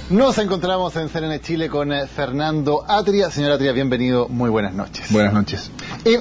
Nos encontramos en CNN Chile con Fernando Atria. Señor Atria, bienvenido, muy buenas noches. Buenas noches.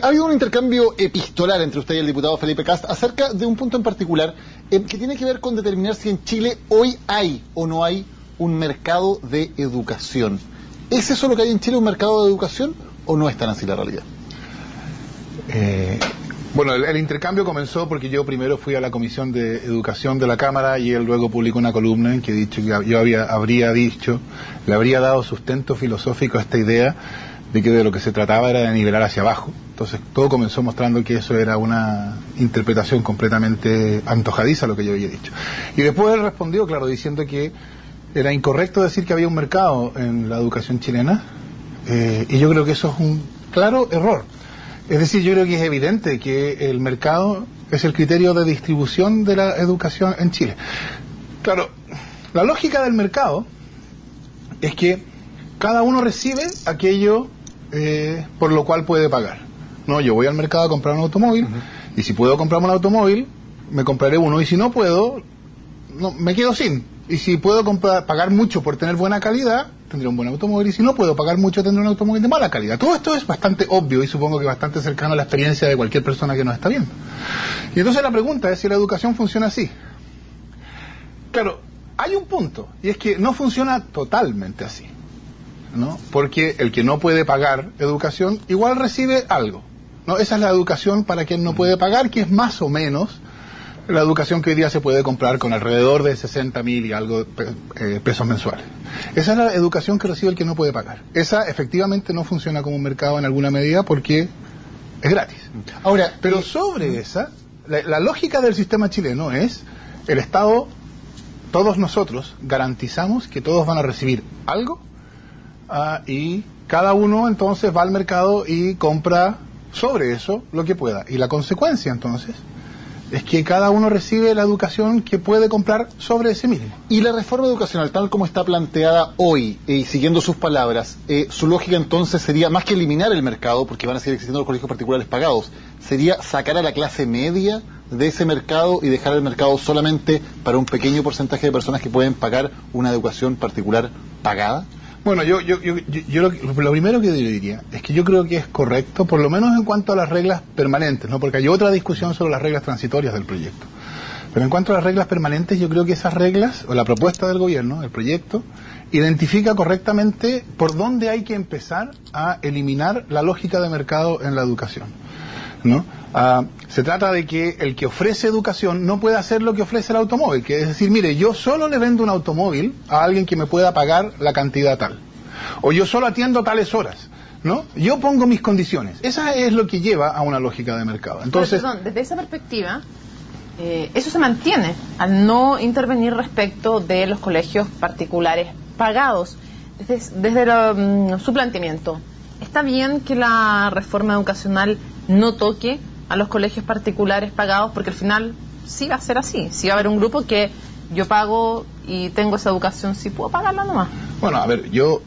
Ha habido un intercambio epistolar entre usted y el diputado Felipe Kast acerca de un punto en particular que tiene que ver con determinar si en Chile hoy hay o no hay un mercado de educación. ¿Es eso lo que hay en Chile, un mercado de educación, o no es tan así la realidad? Bueno, el intercambio comenzó porque yo primero fui a la Comisión de Educación de la Cámara y él luego publicó una columna en que yo le habría dado sustento filosófico a esta idea de que de lo que se trataba era de nivelar hacia abajo. Entonces todo comenzó mostrando que eso era una interpretación completamente antojadiza lo que yo había dicho. Y después él respondió, claro, diciendo que era incorrecto decir que había un mercado en la educación chilena, y yo creo que eso es un claro error. Es decir, yo creo que es evidente que el mercado es el criterio de distribución de la educación en Chile. Claro, la lógica del mercado es que cada uno recibe aquello por lo cual puede pagar. No, yo voy al mercado a comprar un automóvil, y si puedo comprarme un automóvil, me compraré uno, y si no puedo, no, me quedo sin. Y si puedo pagar mucho por tener buena calidad, tendré un buen automóvil, y si no puedo pagar mucho, tendré un automóvil de mala calidad. Todo esto es bastante obvio y supongo que bastante cercano a la experiencia de cualquier persona que nos está viendo. Y entonces la pregunta es si la educación funciona así. Claro, hay un punto, y es que no funciona totalmente así, ¿no? Porque el que no puede pagar educación igual recibe algo, ¿no? Esa es la educación para quien no puede pagar, que es más o menos la educación que hoy día se puede comprar con alrededor de 60.000 y algo pesos mensuales. Esa es la educación que recibe el que no puede pagar. Esa efectivamente no funciona como un mercado en alguna medida porque es gratis. Ahora, pero sobre esa, la lógica del sistema chileno es el Estado, todos nosotros garantizamos que todos van a recibir algo, y cada uno entonces va al mercado y compra sobre eso lo que pueda. Y la consecuencia entonces es que cada uno recibe la educación que puede comprar sobre ese mismo. Y la reforma educacional, tal como está planteada hoy, y siguiendo sus palabras, su lógica entonces sería, más que eliminar el mercado, porque van a seguir existiendo los colegios particulares pagados, sería sacar a la clase media de ese mercado y dejar el mercado solamente para un pequeño porcentaje de personas que pueden pagar una educación particular pagada. Bueno, yo lo primero que yo diría es que yo creo que es correcto, por lo menos en cuanto a las reglas permanentes, ¿no? Porque hay otra discusión sobre las reglas transitorias del proyecto. Pero en cuanto a las reglas permanentes, yo creo que esas reglas, o la propuesta del gobierno, el proyecto, identifica correctamente por dónde hay que empezar a eliminar la lógica de mercado en la educación, ¿no? Se trata de que el que ofrece educación no puede hacer lo que ofrece el automóvil, que es decir, mire, yo solo le vendo un automóvil a alguien que me pueda pagar la cantidad tal, o yo solo atiendo tales horas, ¿no? Yo pongo mis condiciones. Esa es lo que lleva a una lógica de mercado. Entonces, pero, perdón, desde esa perspectiva, eso se mantiene al no intervenir respecto de los colegios particulares pagados. Desde su planteamiento, ¿está bien que la reforma educacional no toque a los colegios particulares pagados? Porque al final sí va a ser así, sí va a haber un grupo que yo pago y tengo esa educación, sí puedo pagarla nomás. Bueno, a ver, yo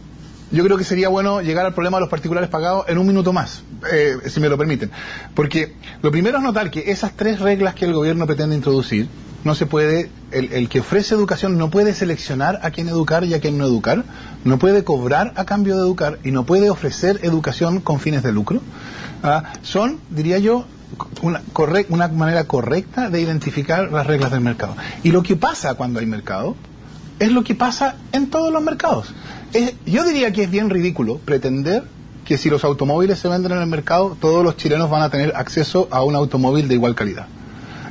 creo que sería bueno llegar al problema de los particulares pagados en un minuto más, si me lo permiten. Porque lo primero es notar que esas tres reglas que el gobierno pretende introducir, no se puede, el que ofrece educación no puede seleccionar a quién educar y a quién no educar, no puede cobrar a cambio de educar y no puede ofrecer educación con fines de lucro. Son, diría yo, una manera correcta de identificar las reglas del mercado. Y lo que pasa cuando hay mercado es lo que pasa en todos los mercados. Yo diría que es bien ridículo pretender que si los automóviles se venden en el mercado, todos los chilenos van a tener acceso a un automóvil de igual calidad.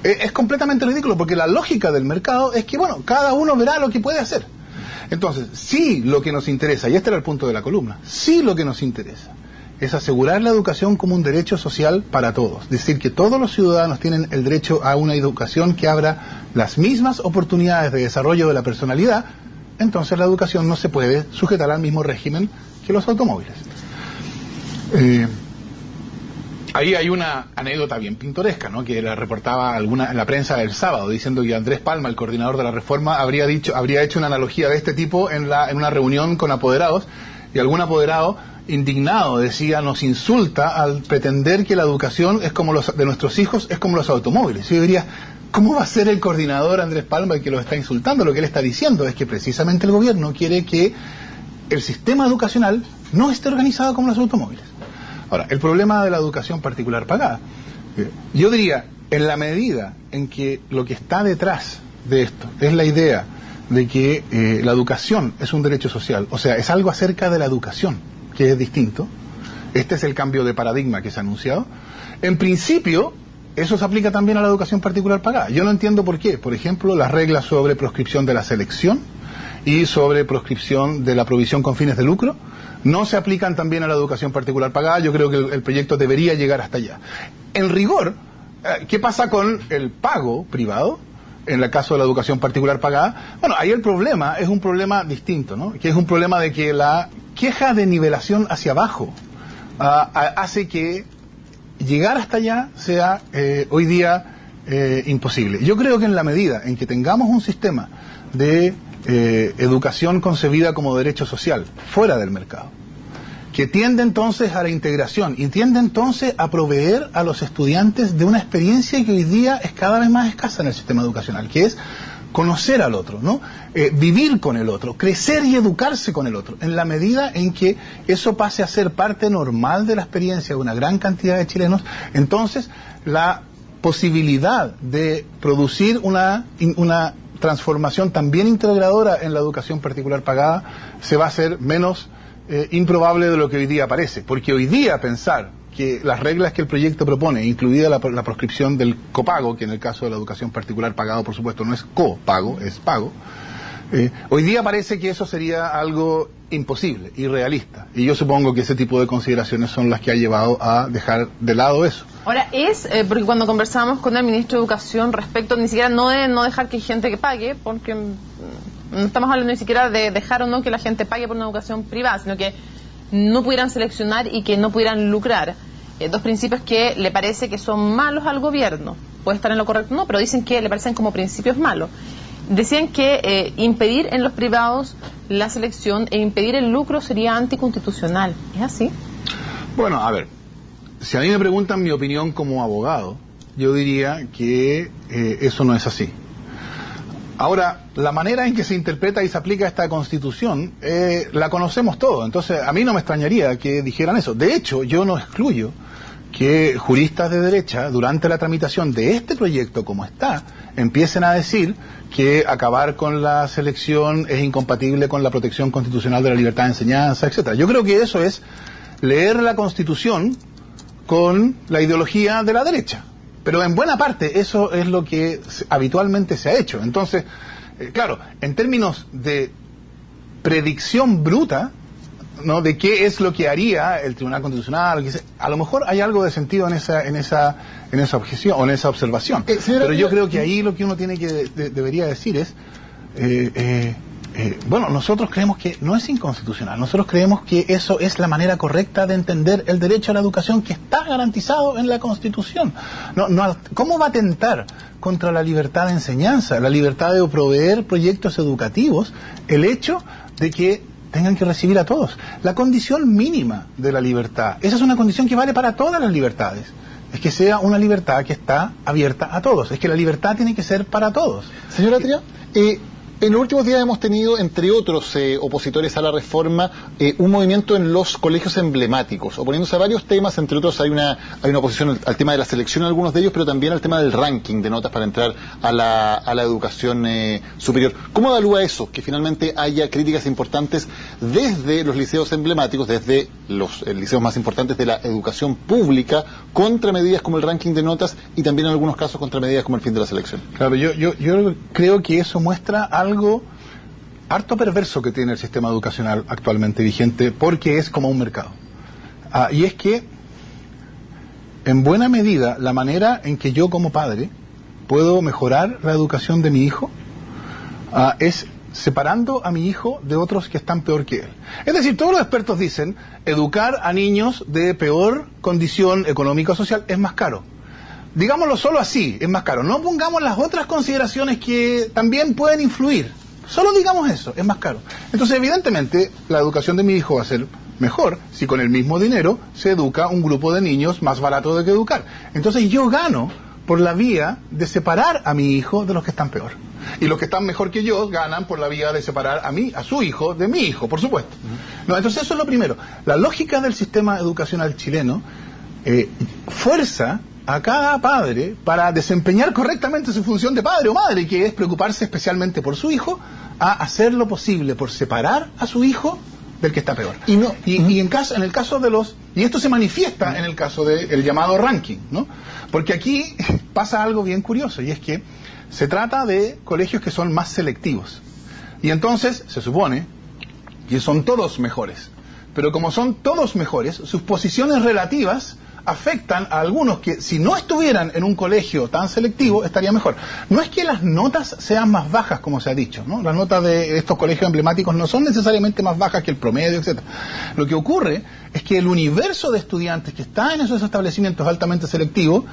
Es completamente ridículo, porque la lógica del mercado es que, bueno, cada uno verá lo que puede hacer. Entonces, sí, lo que nos interesa, y este era el punto de la columna, sí lo que nos interesa es asegurar la educación como un derecho social para todos. Es decir, que todos los ciudadanos tienen el derecho a una educación que abra las mismas oportunidades de desarrollo de la personalidad. Entonces la educación no se puede sujetar al mismo régimen que los automóviles. Ahí hay una anécdota bien pintoresca, ¿no? Que la reportaba en la prensa del sábado, diciendo que Andrés Palma, el coordinador de la reforma, habría hecho una analogía de este tipo en una reunión con apoderados, y algún apoderado indignado decía: nos insulta al pretender que la educación es como de nuestros hijos es como los automóviles. Y yo diría, ¿cómo va a ser el coordinador Andrés Palma el que lo está insultando? Lo que él está diciendo es que precisamente el gobierno quiere que el sistema educacional no esté organizado como los automóviles. Ahora, el problema de la educación particular pagada, yo diría, en la medida en que lo que está detrás de esto es la idea de que la educación es un derecho social, o sea, es algo acerca de la educación, que es distinto. Este es el cambio de paradigma que se ha anunciado. En principio, eso se aplica también a la educación particular pagada. Yo no entiendo por qué. Por ejemplo, las reglas sobre proscripción de la selección y sobre proscripción de la provisión con fines de lucro no se aplican también a la educación particular pagada. Yo creo que el proyecto debería llegar hasta allá. En rigor, ¿qué pasa con el pago privado en el caso de la educación particular pagada? Bueno, ahí el problema es un problema distinto, ¿no? Que es un problema de que la queja de nivelación hacia abajo hace que llegar hasta allá sea hoy día imposible. Yo creo que en la medida en que tengamos un sistema de educación concebida como derecho social fuera del mercado, que tiende entonces a la integración y tiende entonces a proveer a los estudiantes de una experiencia que hoy día es cada vez más escasa en el sistema educacional, que es conocer al otro, ¿no? Vivir con el otro, crecer y educarse con el otro. En la medida en que eso pase a ser parte normal de la experiencia de una gran cantidad de chilenos, entonces la posibilidad de producir una transformación también integradora en la educación particular pagada se va a hacer menos improbable de lo que hoy día parece. Porque hoy día pensar que las reglas que el proyecto propone, incluida la proscripción del copago, que en el caso de la educación particular pagado, por supuesto, no es copago, es pago, hoy día parece que eso sería algo imposible, irrealista. Y yo supongo que ese tipo de consideraciones son las que ha llevado a dejar de lado eso. Ahora, porque cuando conversábamos con el ministro de Educación respecto, ni siquiera no de no dejar que hay gente que pague, porque no estamos hablando ni siquiera de dejar o no que la gente pague por una educación privada, sino que no pudieran seleccionar y que no pudieran lucrar. Dos principios que le parece que son malos al gobierno. Puede estar en lo correcto, no, pero dicen que le parecen como principios malos. Decían que impedir en los privados la selección e impedir el lucro sería anticonstitucional. ¿Es así? Bueno, a ver, si a mí me preguntan mi opinión como abogado, yo diría que eso no es así. Ahora, la manera en que se interpreta y se aplica esta Constitución la conocemos todos, entonces a mí no me extrañaría que dijeran eso. De hecho, yo no excluyo que juristas de derecha, durante la tramitación de este proyecto como está, empiecen a decir que acabar con la selección es incompatible con la protección constitucional de la libertad de enseñanza, etcétera. Yo creo que eso es leer la Constitución con la ideología de la derecha. Pero en buena parte eso es lo que habitualmente se ha hecho. Entonces, claro, en términos de predicción bruta, ¿no?, de qué es lo que haría el Tribunal Constitucional, a lo mejor hay algo de sentido en esa objeción o en esa observación. Pero yo creo que ahí lo que uno tiene que debería decir es bueno, nosotros creemos que no es inconstitucional, nosotros creemos que eso es la manera correcta de entender el derecho a la educación que está garantizado en la Constitución. ¿Cómo va a atentar contra la libertad de enseñanza, la libertad de proveer proyectos educativos, el hecho de que tengan que recibir a todos? La condición mínima de la libertad, esa es una condición que vale para todas las libertades, es que sea una libertad que está abierta a todos, es que la libertad tiene que ser para todos. Señora Atria, en los últimos días hemos tenido, entre otros opositores a la reforma, un movimiento en los colegios emblemáticos, oponiéndose a varios temas. Entre otros hay una oposición al tema de la selección en algunos de ellos, pero también al tema del ranking de notas para entrar a la educación superior. ¿Cómo evalúa eso? Que finalmente haya críticas importantes desde los liceos emblemáticos, desde los liceos más importantes de la educación pública, contra medidas como el ranking de notas y también en algunos casos contra medidas como el fin de la selección. Claro, yo creo que eso muestra algo harto perverso que tiene el sistema educacional actualmente vigente, porque es como un mercado. Y es que, en buena medida, la manera en que yo como padre puedo mejorar la educación de mi hijo es separando a mi hijo de otros que están peor que él. Es decir, todos los expertos dicen, educar a niños de peor condición económica o social es más caro. Digámoslo solo así, es más caro. No pongamos las otras consideraciones que también pueden influir. Solo digamos eso, es más caro. Entonces, evidentemente, la educación de mi hijo va a ser mejor si con el mismo dinero se educa un grupo de niños más barato de que educar. Entonces, yo gano por la vía de separar a mi hijo de los que están peor. Y los que están mejor que yo ganan por la vía de separar a su hijo de mi hijo, por supuesto. No, entonces eso es lo primero. La lógica del sistema educacional chileno fuerza a cada padre para desempeñar correctamente su función de padre o madre, que es preocuparse especialmente por su hijo, a hacer lo posible por separar a su hijo del que está peor. Y en el caso de y esto se manifiesta en el caso del llamado ranking, ¿no? Porque aquí pasa algo bien curioso, y es que se trata de colegios que son más selectivos. Y entonces se supone que son todos mejores. Pero como son todos mejores, sus posiciones relativas afectan a algunos que, si no estuvieran en un colegio tan selectivo, estaría mejor. No es que las notas sean más bajas, como se ha dicho, ¿no? Las notas de estos colegios emblemáticos no son necesariamente más bajas que el promedio, etc. Lo que ocurre es que el universo de estudiantes que está en esos establecimientos altamente selectivos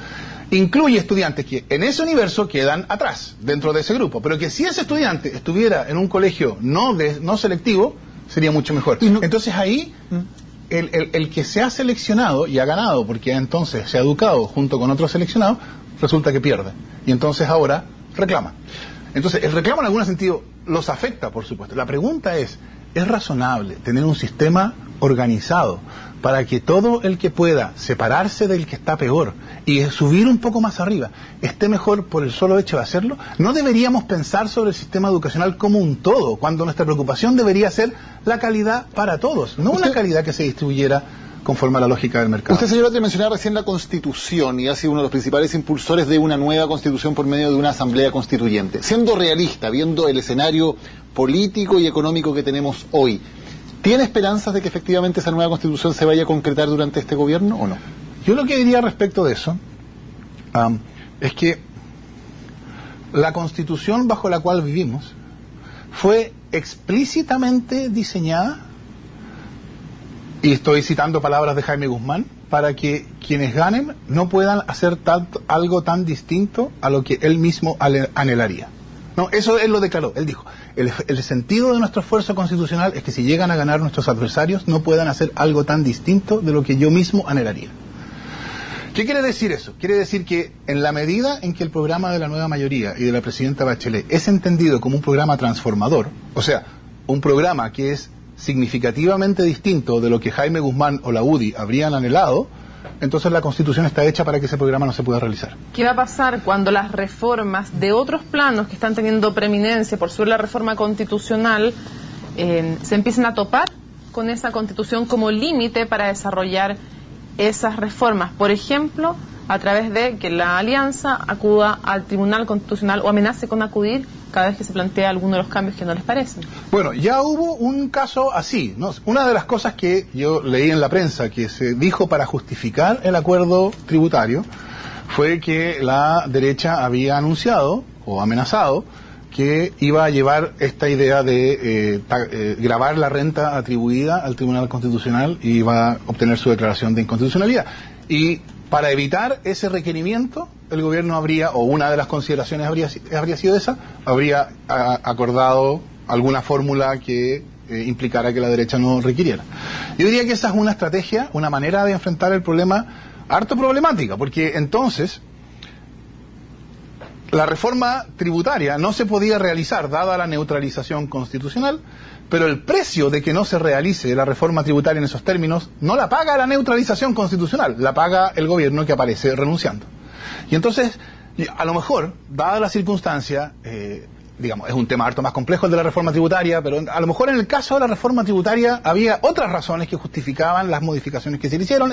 incluye estudiantes que en ese universo quedan atrás, dentro de ese grupo, pero que si ese estudiante estuviera en un colegio no selectivo, sería mucho mejor. Entonces ahí el que se ha seleccionado y ha ganado, porque entonces se ha educado junto con otros seleccionados, resulta que pierde. Y entonces ahora reclama. Entonces el reclamo en algún sentido los afecta, por supuesto. La pregunta ¿es razonable tener un sistema organizado para que todo el que pueda separarse del que está peor y subir un poco más arriba esté mejor por el solo hecho de hacerlo? ¿No deberíamos pensar sobre el sistema educacional como un todo, cuando nuestra preocupación debería ser la calidad para todos, no una calidad que se distribuyera conforme a la lógica del mercado? Usted, señor, mencionaba recién la Constitución y ha sido uno de los principales impulsores de una nueva Constitución por medio de una Asamblea Constituyente. Siendo realista, viendo el escenario político y económico que tenemos hoy, ¿tiene esperanzas de que efectivamente esa nueva Constitución se vaya a concretar durante este gobierno o no? Yo lo que diría respecto de eso es que la Constitución bajo la cual vivimos fue explícitamente diseñada, y estoy citando palabras de Jaime Guzmán, para que quienes ganen no puedan hacer algo tan distinto a lo que él mismo anhelaría. No, eso él lo declaró. Él dijo, el sentido de nuestro esfuerzo constitucional es que si llegan a ganar nuestros adversarios no puedan hacer algo tan distinto de lo que yo mismo anhelaría. ¿Qué quiere decir eso? Quiere decir que en la medida en que el programa de la nueva mayoría y de la presidenta Bachelet es entendido como un programa transformador, o sea, un programa que es significativamente distinto de lo que Jaime Guzmán o la UDI habrían anhelado, entonces la Constitución está hecha para que ese programa no se pueda realizar. ¿Qué va a pasar cuando las reformas de otros planos que están teniendo preeminencia por sobre la reforma constitucional se empiecen a topar con esa Constitución como límite para desarrollar esas reformas? Por ejemplo, a través de que la alianza acuda al Tribunal Constitucional o amenace con acudir cada vez que se plantea alguno de los cambios que no les parecen. Bueno, ya hubo un caso así, ¿no? Una de las cosas que yo leí en la prensa que se dijo para justificar el acuerdo tributario fue que la derecha había anunciado o amenazado que iba a llevar esta idea de gravar la renta atribuida al Tribunal Constitucional y iba a obtener su declaración de inconstitucionalidad. Y para evitar ese requerimiento, el gobierno habría, o una de las consideraciones habría sido esa, habría acordado alguna fórmula que implicara que la derecha no requiriera. Yo diría que esa es una estrategia, una manera de enfrentar el problema harto problemática, porque entonces la reforma tributaria no se podía realizar dada la neutralización constitucional, pero el precio de que no se realice la reforma tributaria en esos términos no la paga la neutralización constitucional, la paga el gobierno que aparece renunciando. Y entonces, a lo mejor, dada la circunstancia, digamos, es un tema harto más complejo el de la reforma tributaria, pero a lo mejor en el caso de la reforma tributaria había otras razones que justificaban las modificaciones que se le hicieron,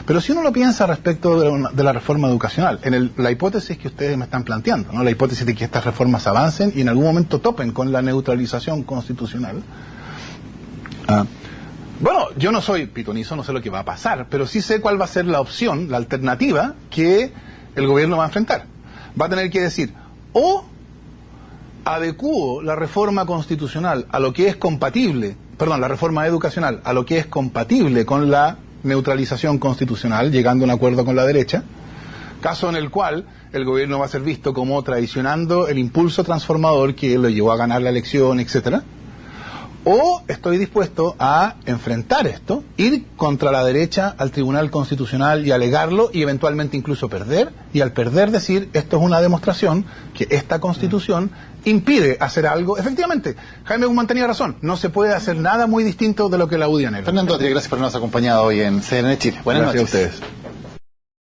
pero si uno lo piensa respecto de la reforma educacional, la hipótesis que ustedes me están planteando, ¿no? La hipótesis de que estas reformas avancen y en algún momento topen con la neutralización constitucional. Bueno, yo no soy pitonizo, no sé lo que va a pasar, pero sí sé cuál va a ser la opción, la alternativa que el gobierno va a enfrentar. Va a tener que decir, o adecuo la reforma constitucional a lo que es compatible, la reforma educacional a lo que es compatible con la neutralización constitucional, llegando a un acuerdo con la derecha, caso en el cual el gobierno va a ser visto como traicionando el impulso transformador que lo llevó a ganar la elección, etcétera. O estoy dispuesto a enfrentar esto, ir contra la derecha al Tribunal Constitucional y alegarlo y eventualmente incluso perder, y al perder decir esto es una demostración que esta Constitución impide hacer algo. Efectivamente, Jaime Guzmán tenía razón, no se puede hacer nada muy distinto de lo que la UDI anhela. Fernando Atria, gracias por habernos acompañado hoy en CNN Chile. Buenas noches. Gracias a ustedes.